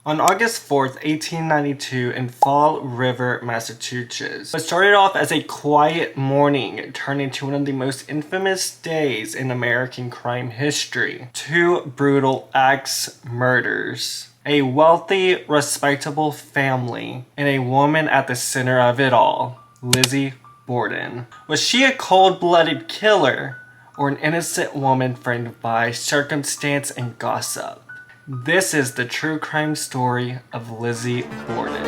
On August 4th, 1892 in Fall River, Massachusetts. What started off as a quiet morning turned into one of the most infamous days in American crime history. Two brutal axe murders. A wealthy, respectable family, and a woman at the center of it all, Lizzie Borden. Was she a cold-blooded killer or an innocent woman framed by circumstance and gossip? This is the true crime story of Lizzie Borden.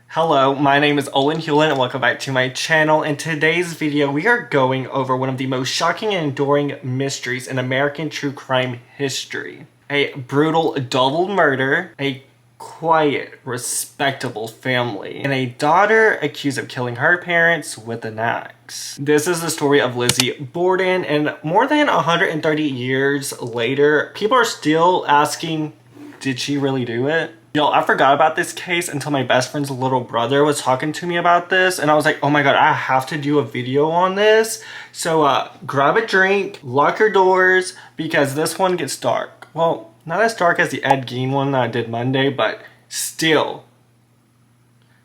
Hello, my name is Olan Hulion and welcome back to my channel. In today's video, we are going over one of the most shocking and enduring mysteries in American true crime history. A brutal double murder, a quiet, respectable family, and a daughter accused of killing her parents with an axe. This is the story of Lizzie Borden, and more than 130 years later, people are still asking, did she really do it? Y'all, I forgot about this case until my best friend's little brother was talking to me about this, and I was like, oh my god, I have to do a video on this. So grab a drink, lock your doors, because this one gets dark. Well, not as dark as the Ed Gein one that I did Monday, but still,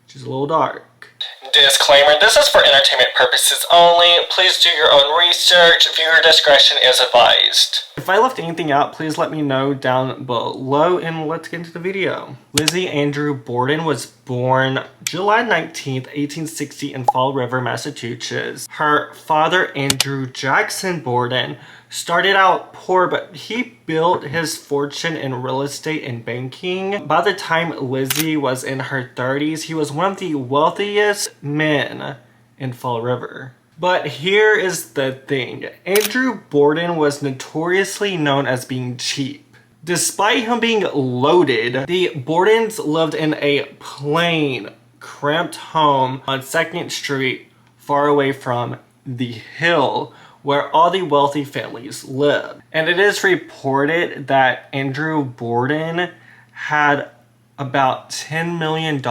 just a little dark. Disclaimer, this is for entertainment purposes only. Please do your own research. Viewer discretion is advised. If I left anything out, please let me know down below, and let's get into the video. Lizzie Andrew Borden was born July 19th, 1860 in Fall River, Massachusetts. Her father, Andrew Jackson Borden, started out poor, but he built his fortune in real estate and banking. By the time Lizzie was in her 30s, he was one of the wealthiest men in Fall River. But here is the thing. Andrew Borden was notoriously known as being cheap. Despite him being loaded, the Bordens lived in a plain, cramped home on 2nd Street, far away from the Hill, where all the wealthy families live. And it is reported that Andrew Borden had about $10 million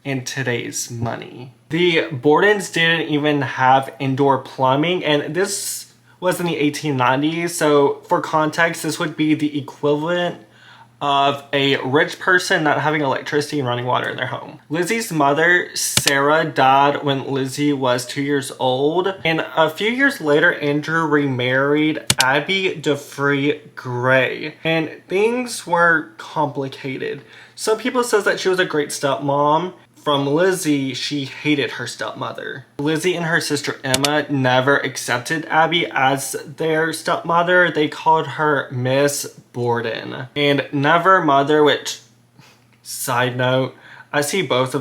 in today's money. The Bordens didn't even have indoor plumbing, and this was in the 1890s, so for context, this would be the equivalent of a rich person not having electricity and running water in their home. Lizzie's mother, Sarah, died when Lizzie was 2 years old, and a few years later, Andrew remarried Abby DeFree Gray, and things were complicated. Some people says that she was a great stepmom. From Lizzie, she hated her stepmother. Lizzie and her sister Emma never accepted Abby as their stepmother. They called her Miss Borden and never mother, which, side note, I see both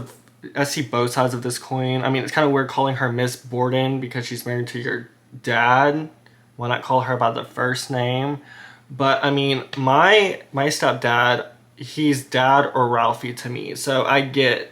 sides of this coin. I mean, it's kind of weird calling her Miss Borden because she's married to your dad. Why not call her by the first name? But I mean, my stepdad, he's Dad or Ralphie to me, so I get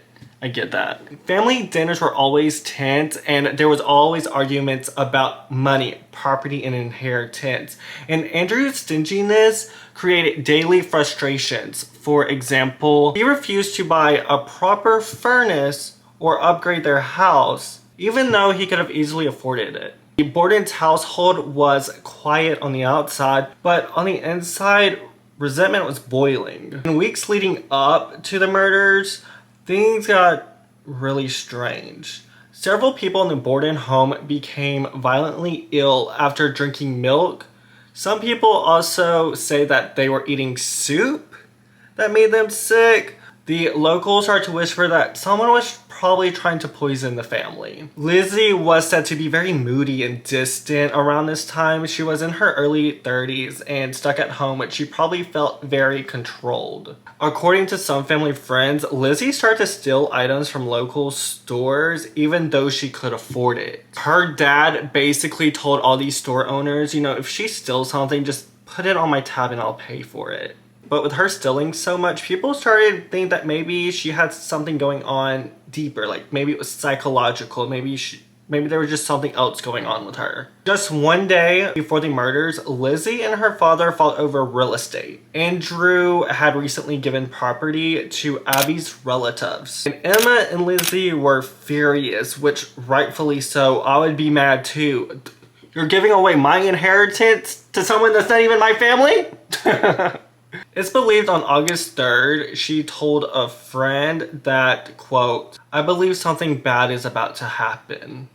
that. Family dinners were always tense, and there was always arguments about money, property, and inheritance. And Andrew's stinginess created daily frustrations. For example, he refused to buy a proper furnace or upgrade their house, even though he could have easily afforded it. The Borden's household was quiet on the outside, but on the inside, resentment was boiling. In weeks leading up to the murders, things got really strange. Several people in the Borden home became violently ill after drinking milk. Some people also say that they were eating soup that made them sick. The locals started to whisper that someone was probably trying to poison the family. Lizzie was said to be very moody and distant around this time. She was in her early 30s and stuck at home, which she probably felt very controlled. According to some family friends, Lizzie started to steal items from local stores even though she could afford it. Her dad basically told all these store owners, you know, if she steals something, just put it on my tab and I'll pay for it. But with her stealing so much, people started to think that maybe she had something going on deeper. Like maybe it was psychological. Maybe there was just something else going on with her. Just one day before the murders, Lizzie and her father fought over real estate. Andrew had recently given property to Abby's relatives. And Emma and Lizzie were furious, which rightfully so. I would be mad too. You're giving away my inheritance to someone that's not even my family? It's believed on August 3rd, she told a friend that, quote, "I believe something bad is about to happen.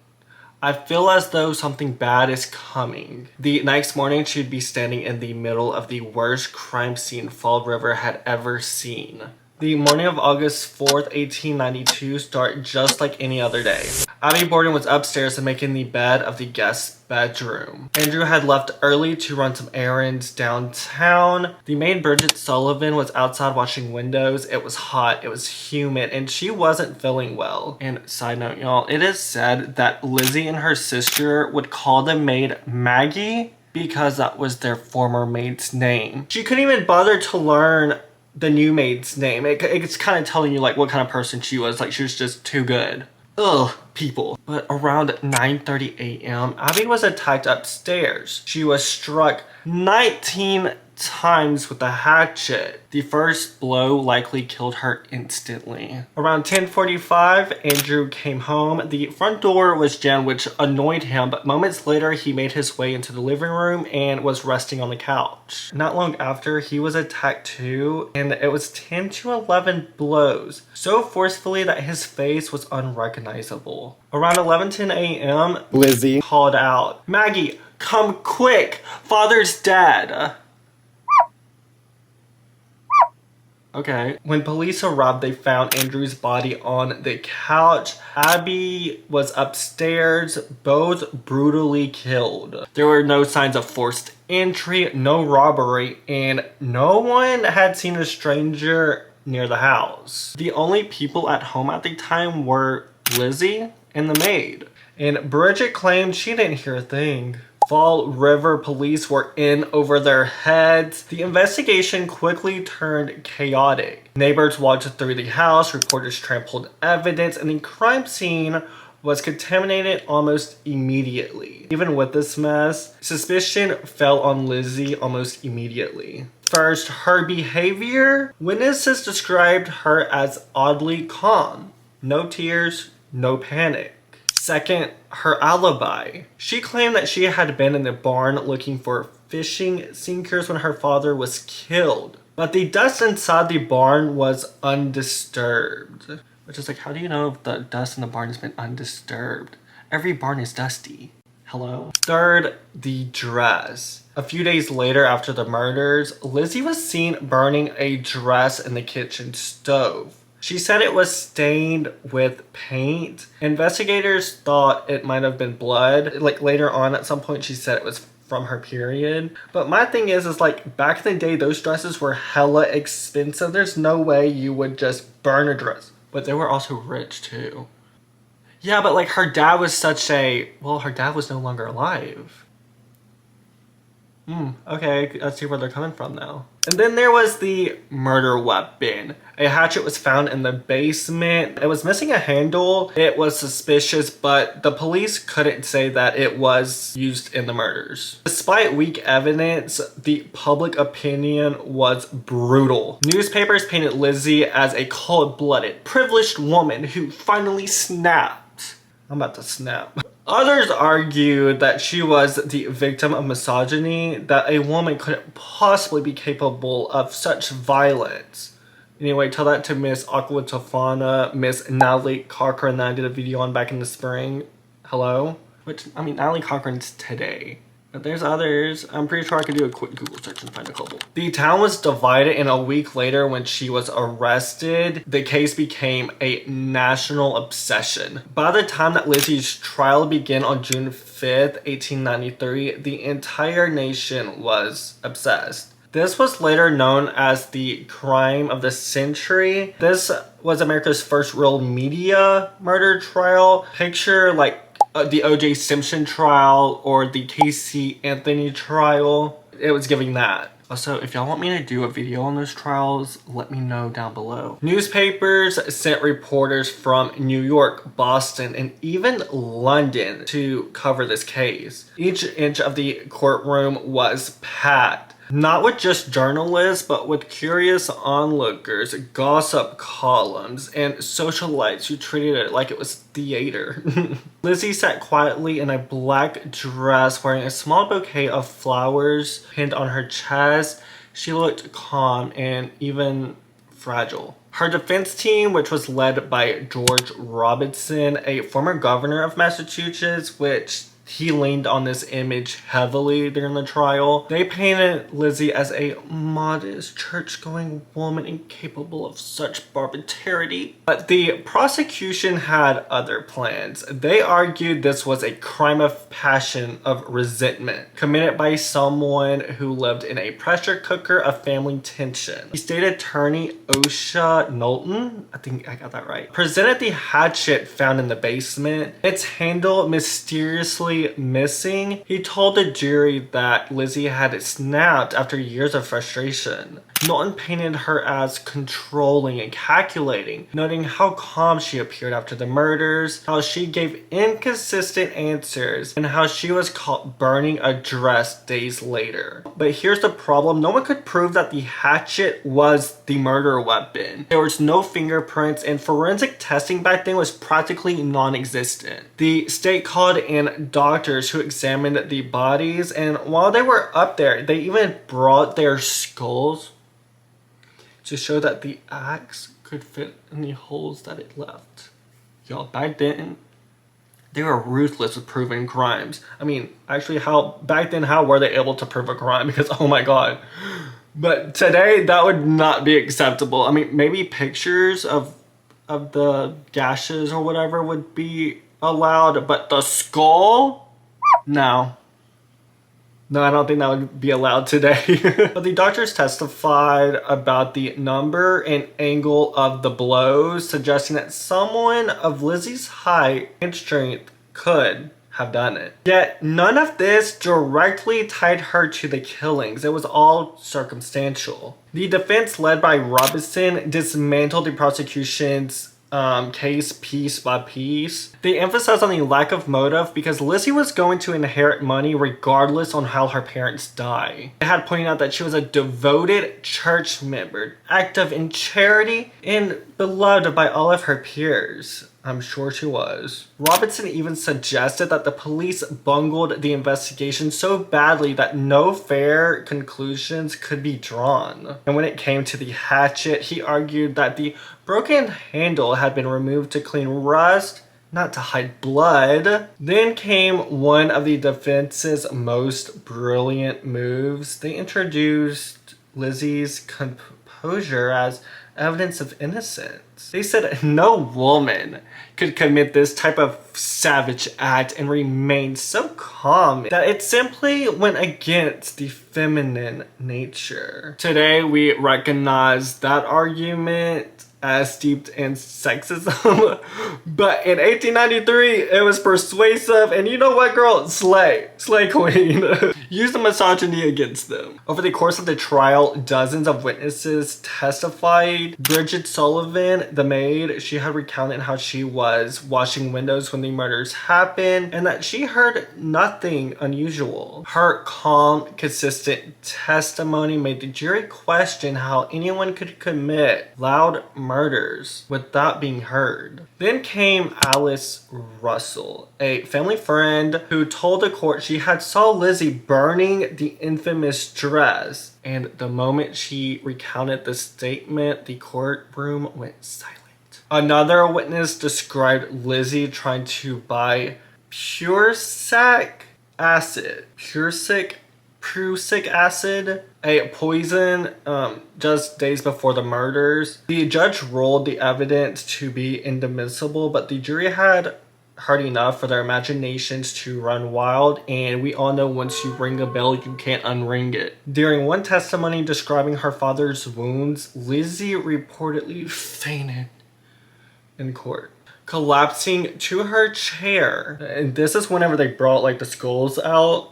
I feel as though something bad is coming." The next morning, she'd be standing in the middle of the worst crime scene Fall River had ever seen. The morning of August 4th, 1892 started just like any other day. Abby Borden was upstairs and making the bed of the guest's bedroom. Andrew had left early to run some errands downtown. The maid, Bridget Sullivan, was outside washing windows. It was hot, it was humid, and she wasn't feeling well. And side note, y'all, it is said that Lizzie and her sister would call the maid Maggie because that was their former maid's name. She couldn't even bother to learn the new maid's name. It's kind of telling you like what kind of person she was. Like she was just too good. Ugh, people. But around 9:30 a.m., Abby was attacked upstairs. She was struck 19 times with a hatchet. The first blow likely killed her instantly. Around 10:45, Andrew came home. The front door was jammed, which annoyed him, but moments later he made his way into the living room and was resting on the couch. Not long after, he was attacked too, and it was 10 to 11 blows, so forcefully that his face was unrecognizable. Around 11:10 a.m., Lizzie called out, "Maggie, come quick! Father's dead!" Okay. When police arrived, they found Andrew's body on the couch. Abby was upstairs, both brutally killed. There were no signs of forced entry, no robbery, and no one had seen a stranger near the house. The only people at home at the time were Lizzie and the maid. And Bridget claimed she didn't hear a thing. Fall River police were in over their heads. The investigation quickly turned chaotic. Neighbors walked through the house, reporters trampled evidence, and the crime scene was contaminated almost immediately. Even with this mess, suspicion fell on Lizzie almost immediately. First, her behavior. Witnesses described her as oddly calm. No tears, no panic. Second, her alibi. She claimed that she had been in the barn looking for fishing sinkers when her father was killed. But the dust inside the barn was undisturbed. Which is like, how do you know if the dust in the barn has been undisturbed? Every barn is dusty. Hello? Third, the dress. A few days later after the murders, Lizzie was seen burning a dress in the kitchen stove. She said it was stained with paint. Investigators thought it might have been blood. Like later on at some point she said it was from her period. But my thing is like back in the day those dresses were hella expensive. There's no way you would just burn a dress. But they were also rich too. Yeah, but like her dad was her dad was no longer alive. Okay, let's see where they're coming from now. And then there was the murder weapon. A hatchet was found in the basement. It was missing a handle. It was suspicious, but the police couldn't say that it was used in the murders. Despite weak evidence, the public opinion was brutal. Newspapers painted Lizzie as a cold-blooded, privileged woman who finally snapped. I'm about to snap. Others argued that she was the victim of misogyny, that a woman couldn't possibly be capable of such violence. Anyway, tell that to Miss Aquatofana, Miss Natalie Cochran that I did a video on back in the spring. Hello? Which, I mean, Natalie Cochran's today. But there's others. I'm pretty sure I could do a quick Google search and find a couple. The town was divided, and a week later when she was arrested, the case became a national obsession. By the time that Lizzie's trial began on June 5th, 1893, the entire nation was obsessed. This was later known as the crime of the century. This was America's first real media murder trial. Picture like the O.J. Simpson trial or the Casey Anthony trial. It was giving that. Also, if y'all want me to do a video on those trials, let me know down below. Newspapers sent reporters from New York, Boston, and even London to cover this case. Each inch of the courtroom was packed. Not with just journalists, but with curious onlookers, gossip columns, and socialites who treated it like it was theater. Lizzie sat quietly in a black dress wearing a small bouquet of flowers pinned on her chest. she looked calm and even fragile. Her defense team, which was led by George Robinson, a former governor of Massachusetts, which he leaned on this image heavily during the trial. They painted Lizzie as a modest, church-going woman incapable of such barbarity. But the prosecution had other plans. They argued this was a crime of passion, of resentment, committed by someone who lived in a pressure cooker of family tension. The state attorney, Osha Knowlton, I think I got that right, presented the hatchet found in the basement. Its handle mysteriously missing. He told the jury that Lizzie had snapped after years of frustration. Knowlton painted her as controlling and calculating, noting how calm she appeared after the murders, how she gave inconsistent answers, and how she was caught burning a dress days later. But here's the problem. No one could prove that the hatchet was the murder weapon. There was no fingerprints, and forensic testing back then was practically non-existent. The state called in doctors who examined the bodies, and while they were up there, they even brought their skulls to show that the axe could fit in the holes that it left. Y'all, back then, they were ruthless with proving crimes. I mean, actually, back then, how were they able to prove a crime? Because, oh my god. But today, that would not be acceptable. I mean, maybe pictures of the gashes or whatever would be allowed, but the skull? No. No, I don't think that would be allowed today. But the doctors testified about the number and angle of the blows, suggesting that someone of Lizzie's height and strength could have done it. Yet none of this directly tied her to the killings. It was all circumstantial. The defense, led by Robinson, dismantled the prosecution's case piece by piece. They emphasized on the lack of motive because Lizzie was going to inherit money regardless on how her parents die. They had pointed out that she was a devoted church member, active in charity, and beloved by all of her peers. I'm sure she was. Robinson even suggested that the police bungled the investigation so badly that no fair conclusions could be drawn. And when it came to the hatchet, he argued that the broken handle had been removed to clean rust, not to hide blood. Then came one of the defense's most brilliant moves. They introduced Lizzie's composure as evidence of innocence. They said no woman could commit this type of savage act and remain so calm that it simply went against the feminine nature. Today we recognize that argument as steeped in sexism, but in 1893 it was persuasive, and you know what, girl? Slay queen. Use the misogyny against them. Over the course of the trial, dozens of witnesses testified. Bridget Sullivan, the maid, she had recounted how she was washing windows when the murders happened and that she heard nothing unusual. Her calm, consistent testimony made the jury question how anyone could commit loud murders without being heard. Then came Alice Russell, a family friend who told the court she had saw Lizzie burning the infamous dress, and the moment she recounted the statement, the courtroom went silent. Another witness described Lizzie trying to buy prussic acid, a poison, just days before the murders. The judge ruled the evidence to be inadmissible, but the jury had heard enough for their imaginations to run wild, and we all know once you ring a bell, you can't unring it. During one testimony describing her father's wounds, Lizzie reportedly fainted in court, collapsing to her chair. And this is whenever they brought like the skulls out.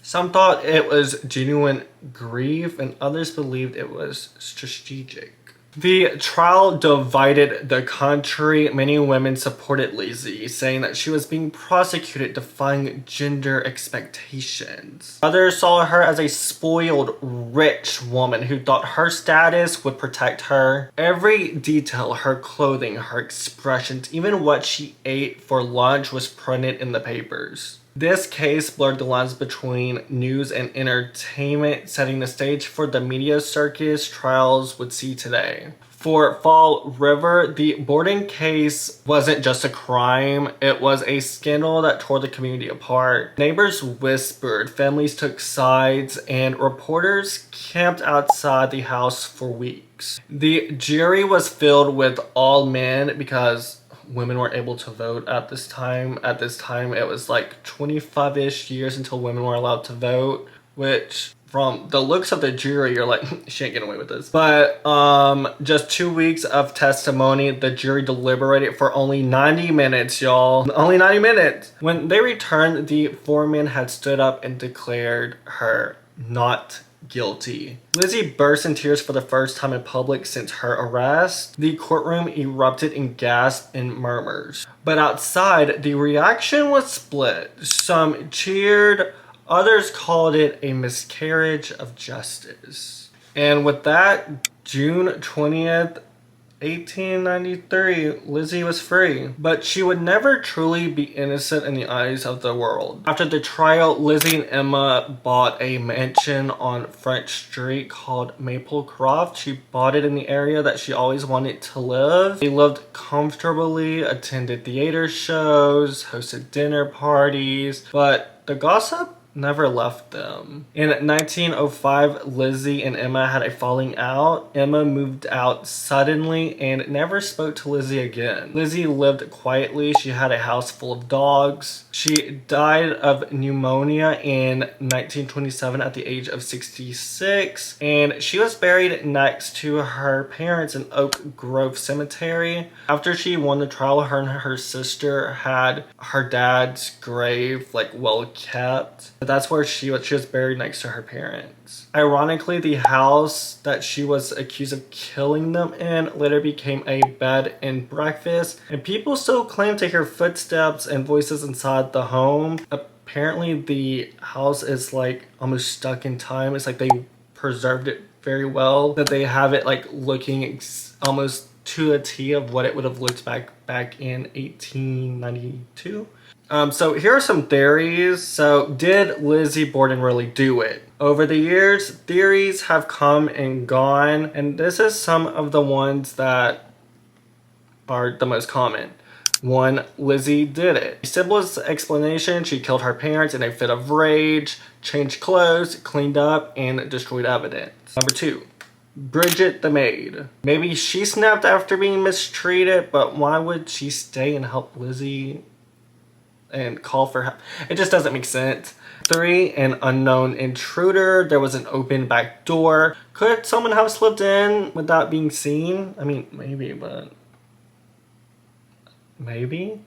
Some thought it was genuine grief, and others believed it was strategic. The trial divided the country. Many women supported Lizzie, saying that she was being prosecuted defying gender expectations. Others saw her as a spoiled, rich woman who thought her status would protect her. Every detail, her clothing, her expressions, even what she ate for lunch was printed in the papers. This case blurred the lines between news and entertainment, setting the stage for the media circus trials would see today. For Fall River, the Borden case wasn't just a crime, it was a scandal that tore the community apart. Neighbors whispered, families took sides, and reporters camped outside the house for weeks. The jury was filled with all men because women weren't able to vote at this time. At this time, it was like 25-ish years until women were allowed to vote, which from the looks of the jury, you're like, she ain't getting away with this. But just 2 weeks of testimony, the jury deliberated for only 90 minutes, y'all. Only 90 minutes. When they returned, the four men had stood up and declared her not guilty. Lizzie burst in tears for the first time in public since her arrest. The courtroom erupted in gasps and murmurs. But outside, the reaction was split. Some cheered, others called it a miscarriage of justice. And with that, June 20th, 1893, Lizzie was free, but she would never truly be innocent in the eyes of the world. After the trial, Lizzie and Emma bought a mansion on French Street called Maplecroft. She bought it in the area that she always wanted to live. They lived comfortably, attended theater shows, hosted dinner parties, but the gossip never left them. In 1905, Lizzie and Emma had a falling out. Emma moved out suddenly and never spoke to Lizzie again. Lizzie lived quietly. She had a house full of dogs. She died of pneumonia in 1927 at the age of 66, and she was buried next to her parents in Oak Grove Cemetery. After she won the trial, her and her sister had her dad's grave like well kept. That's where she was buried next to her parents. Ironically, the house that she was accused of killing them in later became a bed and breakfast, and people still claim to hear footsteps and voices inside the home. Apparently, the house is like almost stuck in time. It's like they preserved it very well, that they have it like looking almost to a T of what it would have looked back in 1892. So here are some theories. So did Lizzie Borden really do it? Over the years, theories have come and gone, and this is some of the ones that are the most common. 1. Lizzie did it. The simplest explanation, she killed her parents in a fit of rage, changed clothes, cleaned up, and destroyed evidence. Number 2. Bridget the maid. Maybe she snapped after being mistreated, but why would she stay and help Lizzie and call for help? It just doesn't make sense. 3. An unknown intruder. There was an open back door. Could someone have slipped in without being seen? I mean, maybe, but maybe?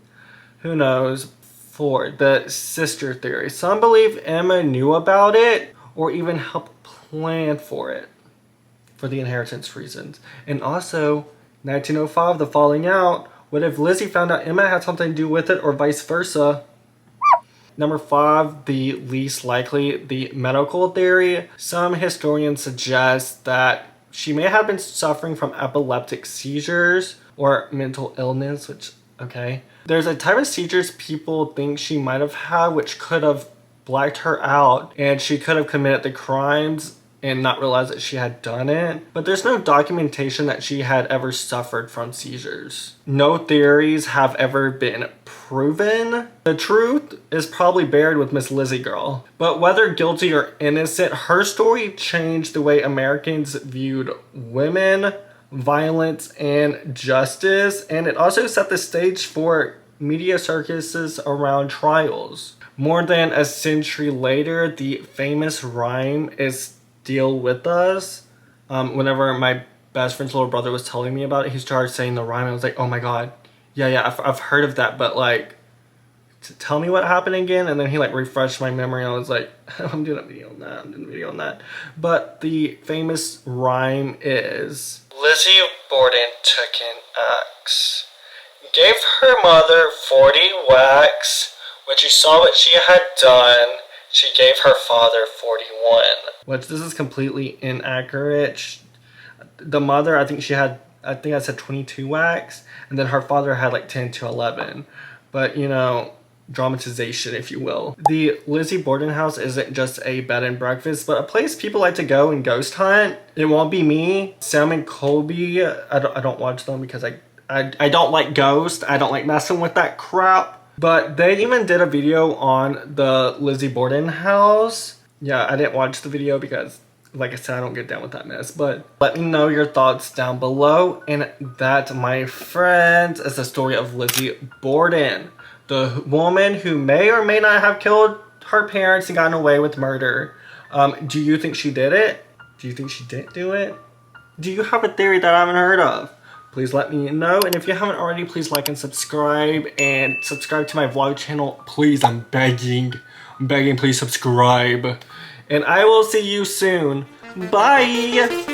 Who knows? 4. The sister theory. Some believe Emma knew about it or even helped plan for it for the inheritance reasons. And also, 1905, the falling out. What if Lizzie found out Emma had something to do with it or vice versa? Number 5, the least likely, the medical theory. Some historians suggest that she may have been suffering from epileptic seizures or mental illness, which, okay. There's a type of seizures people think she might have had, which could have blacked her out, and she could have committed the crimes and not realize that she had done it. But there's no documentation that she had ever suffered from seizures. No theories have ever been proven. The truth is probably buried with Miss Lizzie girl. But whether guilty or innocent, her story changed the way Americans viewed women, violence, and justice. And it also set the stage for media circuses around trials. More than a century later, the famous rhyme is still with us. Whenever my best friend's little brother was telling me about it, he started saying the rhyme. I was like, oh my god, yeah, I've heard of that, but like, tell me what happened again. And then he like refreshed my memory, and I was like, I'm doing a video on that. But the famous rhyme is, Lizzie Borden took an axe, gave her mother 40 whacks. When she saw what she had done, she gave her father 41. Which this is completely inaccurate. The mother, I think I said 22 whacks, and then her father had like 10 to 11. But you know, dramatization, if you will. The Lizzie Borden house isn't just a bed and breakfast, but a place people like to go and ghost hunt. It won't be me, Sam and Colby. I don't watch them because I don't like ghosts. I don't like messing with that crap. But they even did a video on the Lizzie Borden house. Yeah, I didn't watch the video because, like I said, I don't get down with that mess. But let me know your thoughts down below. And that, my friends, is the story of Lizzie Borden, the woman who may or may not have killed her parents and gotten away with murder. Do you think she did it? Do you think she didn't do it? Do you have a theory that I haven't heard of? Please let me know. And if you haven't already, please like and subscribe. And subscribe to my vlog channel. Please, I'm begging. I'm begging, please subscribe. And I will see you soon. Bye!